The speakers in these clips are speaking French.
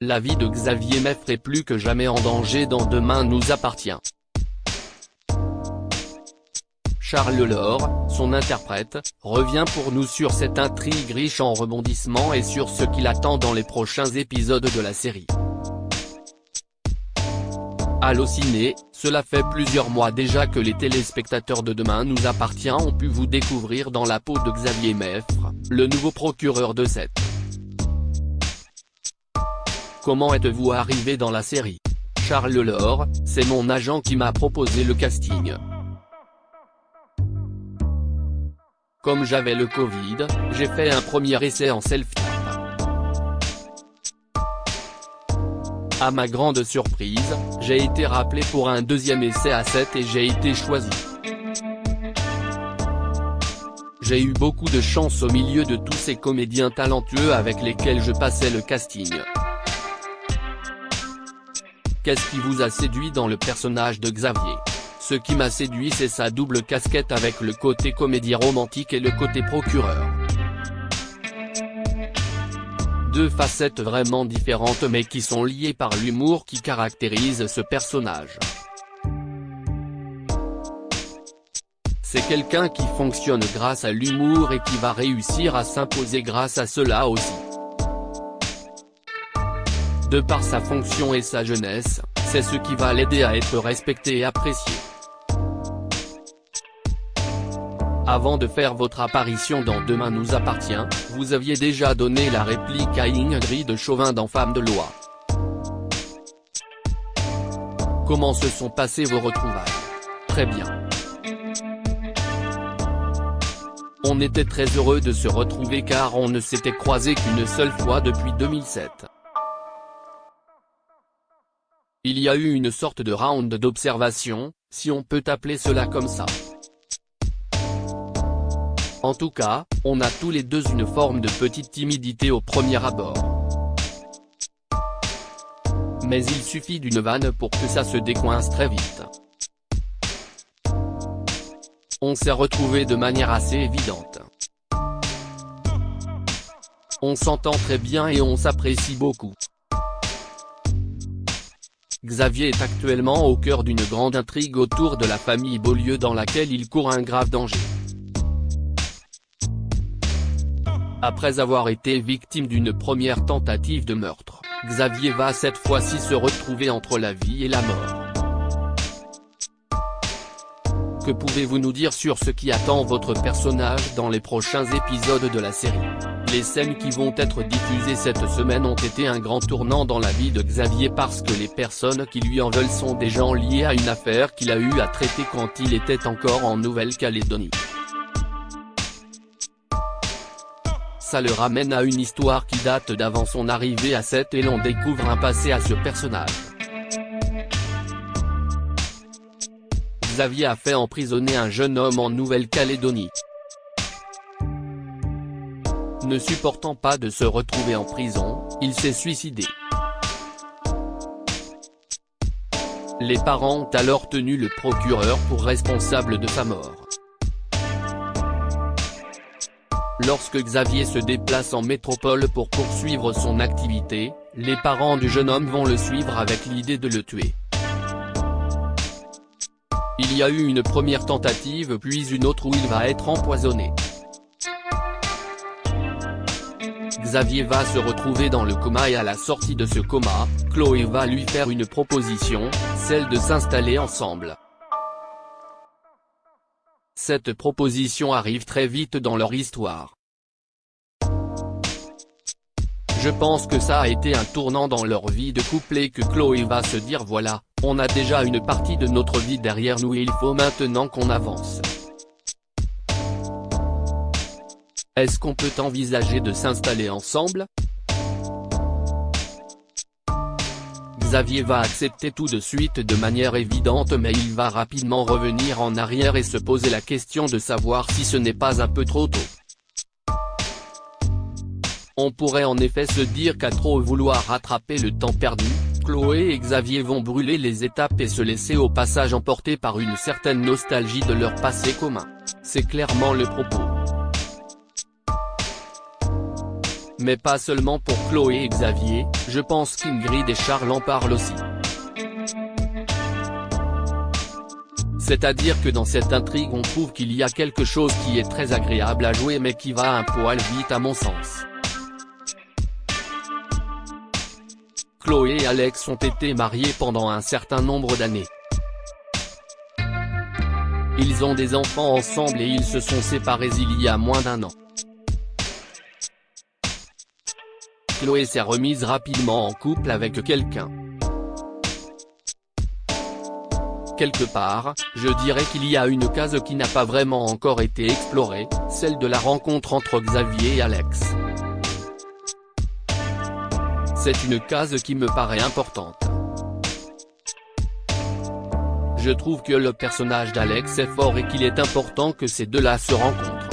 La vie de Xavier Meffre est plus que jamais en danger dans Demain nous appartient. Charles Laure, son interprète, revient pour nous sur cette intrigue riche en rebondissements et sur ce qui l'attend dans les prochains épisodes de la série. Allociné, cela fait plusieurs mois déjà que les téléspectateurs de Demain nous appartient ont pu vous découvrir dans la peau de Xavier Meffre, le nouveau procureur de Sète. Comment êtes-vous arrivé dans la série? Charles Laure, c'est mon agent qui m'a proposé le casting. Comme j'avais le Covid, j'ai fait un premier essai en self-tape. À ma grande surprise, j'ai été rappelé pour un deuxième essai à 7 et j'ai été choisi. J'ai eu beaucoup de chance au milieu de tous ces comédiens talentueux avec lesquels je passais le casting. Qu'est-ce qui vous a séduit dans le personnage de Xavier? Ce qui m'a séduit c'est sa double casquette avec le côté comédie romantique et le côté procureur. Deux facettes vraiment différentes mais qui sont liées par l'humour qui caractérise ce personnage. C'est quelqu'un qui fonctionne grâce à l'humour et qui va réussir à s'imposer grâce à cela aussi. De par sa fonction et sa jeunesse, c'est ce qui va l'aider à être respecté et apprécié. Avant de faire votre apparition dans Demain nous appartient, vous aviez déjà donné la réplique à Ingrid Chauvin dans Femme de loi. Comment se sont passées vos retrouvailles? Très bien. On était très heureux de se retrouver car on ne s'était croisés qu'une seule fois depuis 2007. Il y a eu une sorte de round d'observation, si on peut appeler cela comme ça. En tout cas, on a tous les deux une forme de petite timidité au premier abord. Mais il suffit d'une vanne pour que ça se décoince très vite. On s'est retrouvés de manière assez évidente. On s'entend très bien et on s'apprécie beaucoup. Xavier est actuellement au cœur d'une grande intrigue autour de la famille Beaulieu dans laquelle il court un grave danger. Après avoir été victime d'une première tentative de meurtre, Xavier va cette fois-ci se retrouver entre la vie et la mort. Que pouvez-vous nous dire sur ce qui attend votre personnage dans les prochains épisodes de la série? Les scènes qui vont être diffusées cette semaine ont été un grand tournant dans la vie de Xavier parce que les personnes qui lui en veulent sont des gens liés à une affaire qu'il a eu à traiter quand il était encore en Nouvelle-Calédonie. Ça le ramène à une histoire qui date d'avant son arrivée à Sète et l'on découvre un passé à ce personnage. Xavier a fait emprisonner un jeune homme en Nouvelle-Calédonie. Ne supportant pas de se retrouver en prison, il s'est suicidé. Les parents ont alors tenu le procureur pour responsable de sa mort. Lorsque Xavier se déplace en métropole pour poursuivre son activité, les parents du jeune homme vont le suivre avec l'idée de le tuer. Il y a eu une première tentative puis une autre où il va être empoisonné. Xavier va se retrouver dans le coma et à la sortie de ce coma, Chloé va lui faire une proposition, celle de s'installer ensemble. Cette proposition arrive très vite dans leur histoire. Je pense que ça a été un tournant dans leur vie de couple et que Chloé va se dire voilà, on a déjà une partie de notre vie derrière nous et il faut maintenant qu'on avance. Est-ce qu'on peut envisager de s'installer ensemble? Xavier va accepter tout de suite de manière évidente mais il va rapidement revenir en arrière et se poser la question de savoir si ce n'est pas un peu trop tôt. On pourrait en effet se dire qu'à trop vouloir rattraper le temps perdu, Chloé et Xavier vont brûler les étapes et se laisser au passage emporter par une certaine nostalgie de leur passé commun. C'est clairement le propos. Mais pas seulement pour Chloé et Xavier, je pense qu'Ingrid et Charles en parlent aussi. C'est-à-dire que dans cette intrigue on trouve qu'il y a quelque chose qui est très agréable à jouer mais qui va un poil vite à mon sens. Chloé et Alex ont été mariés pendant un certain nombre d'années. Ils ont des enfants ensemble et ils se sont séparés il y a moins d'1 an. Chloé s'est remise rapidement en couple avec quelqu'un. Quelque part, je dirais qu'il y a une case qui n'a pas vraiment encore été explorée, celle de la rencontre entre Xavier et Alex. C'est une case qui me paraît importante. Je trouve que le personnage d'Alex est fort et qu'il est important que ces deux-là se rencontrent.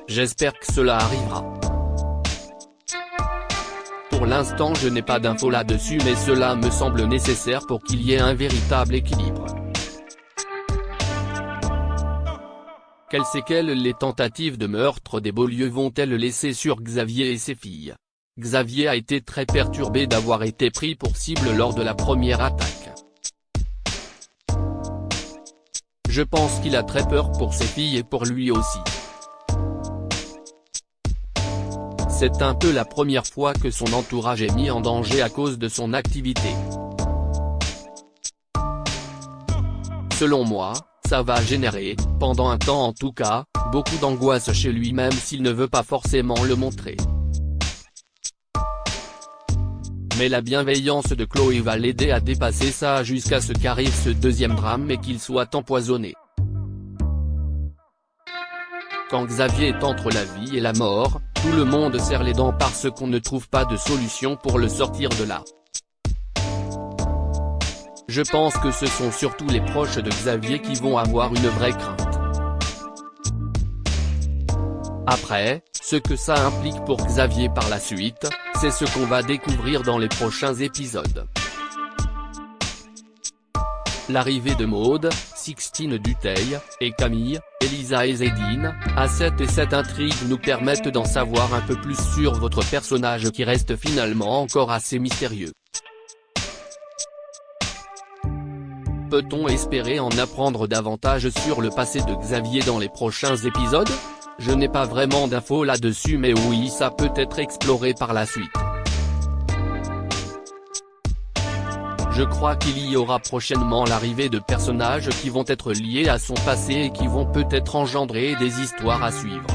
J'espère que cela arrivera. Pour l'instant je n'ai pas d'infos là-dessus mais cela me semble nécessaire pour qu'il y ait un véritable équilibre. Quelles séquelles les tentatives de meurtre des Beaulieu vont-elles laisser sur Xavier et ses filles? Xavier a été très perturbé d'avoir été pris pour cible lors de la première attaque. Je pense qu'il a très peur pour ses filles et pour lui aussi. C'est un peu la première fois que son entourage est mis en danger à cause de son activité. Selon moi, ça va générer, pendant un temps en tout cas, beaucoup d'angoisse chez lui même s'il ne veut pas forcément le montrer. Mais la bienveillance de Chloé va l'aider à dépasser ça jusqu'à ce qu'arrive ce deuxième drame et qu'il soit empoisonné. Quand Xavier est entre la vie et la mort, tout le monde serre les dents parce qu'on ne trouve pas de solution pour le sortir de là. Je pense que ce sont surtout les proches de Xavier qui vont avoir une vraie crainte. Après, ce que ça implique pour Xavier par la suite, c'est ce qu'on va découvrir dans les prochains épisodes. L'arrivée de Maud, Sixtine Dutheil, et Camille, Elisa et Zedine, A7 et cette intrigue nous permettent d'en savoir un peu plus sur votre personnage qui reste finalement encore assez mystérieux. Peut-on espérer en apprendre davantage sur le passé de Xavier dans les prochains épisodes? Je n'ai pas vraiment d'infos là-dessus mais oui ça peut être exploré par la suite. Je crois qu'il y aura prochainement l'arrivée de personnages qui vont être liés à son passé et qui vont peut-être engendrer des histoires à suivre.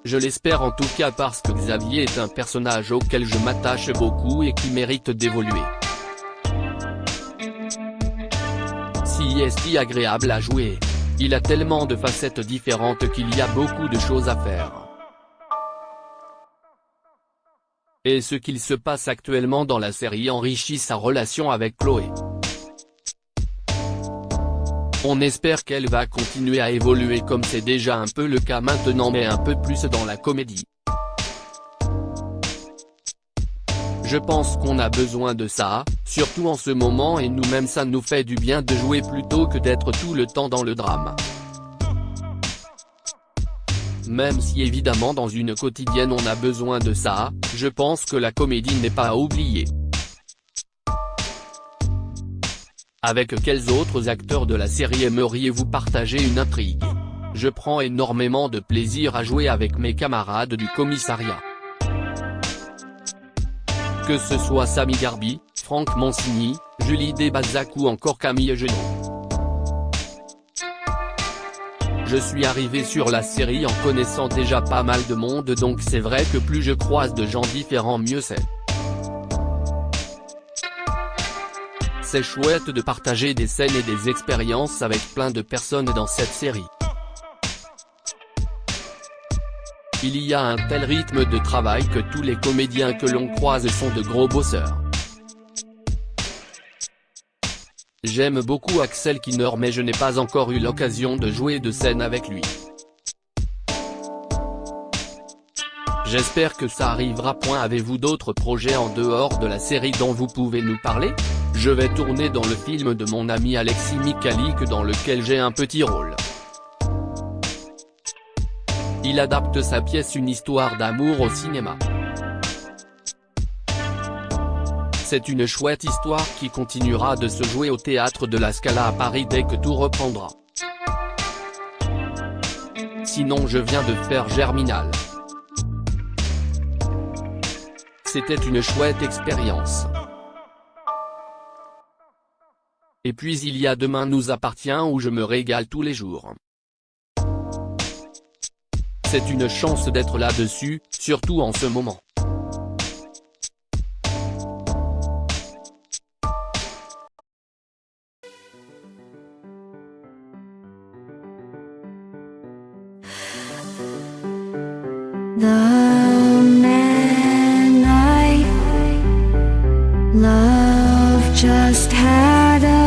Je l'espère en tout cas parce que Xavier est un personnage auquel je m'attache beaucoup et qui mérite d'évoluer. Si est agréable à jouer. Il a tellement de facettes différentes qu'il y a beaucoup de choses à faire. Et ce qu'il se passe actuellement dans la série enrichit sa relation avec Chloé. On espère qu'elle va continuer à évoluer comme c'est déjà un peu le cas maintenant mais un peu plus dans la comédie. Je pense qu'on a besoin de ça, surtout en ce moment et nous-mêmes ça nous fait du bien de jouer plutôt que d'être tout le temps dans le drame. Même si évidemment dans une quotidienne on a besoin de ça, je pense que la comédie n'est pas à oublier. Avec quels autres acteurs de la série aimeriez-vous partager une intrigue? Je prends énormément de plaisir à jouer avec mes camarades du commissariat. Que ce soit Samy Garbi, Franck Monsigny, Julie Desbalzac ou encore Camille Genot. Je suis arrivé sur la série en connaissant déjà pas mal de monde donc c'est vrai que plus je croise de gens différents mieux c'est. C'est chouette de partager des scènes et des expériences avec plein de personnes dans cette série. Il y a un tel rythme de travail que tous les comédiens que l'on croise sont de gros bosseurs. J'aime beaucoup Axel Kinner mais je n'ai pas encore eu l'occasion de jouer de scène avec lui. J'espère que ça arrivera. Avez-vous d'autres projets en dehors de la série dont vous pouvez nous parler? Je vais tourner dans le film de mon ami Alexis Michalik dans lequel j'ai un petit rôle. il adapte sa pièce Une histoire d'amour au cinéma. C'est une chouette histoire qui continuera de se jouer au théâtre de la Scala à Paris dès que tout reprendra. Sinon je viens de faire Germinal. C'était une chouette expérience. Et puis il y a Demain nous appartient où je me régale tous les jours. C'est une chance d'être là-dessus, surtout en ce moment. The man I love just had a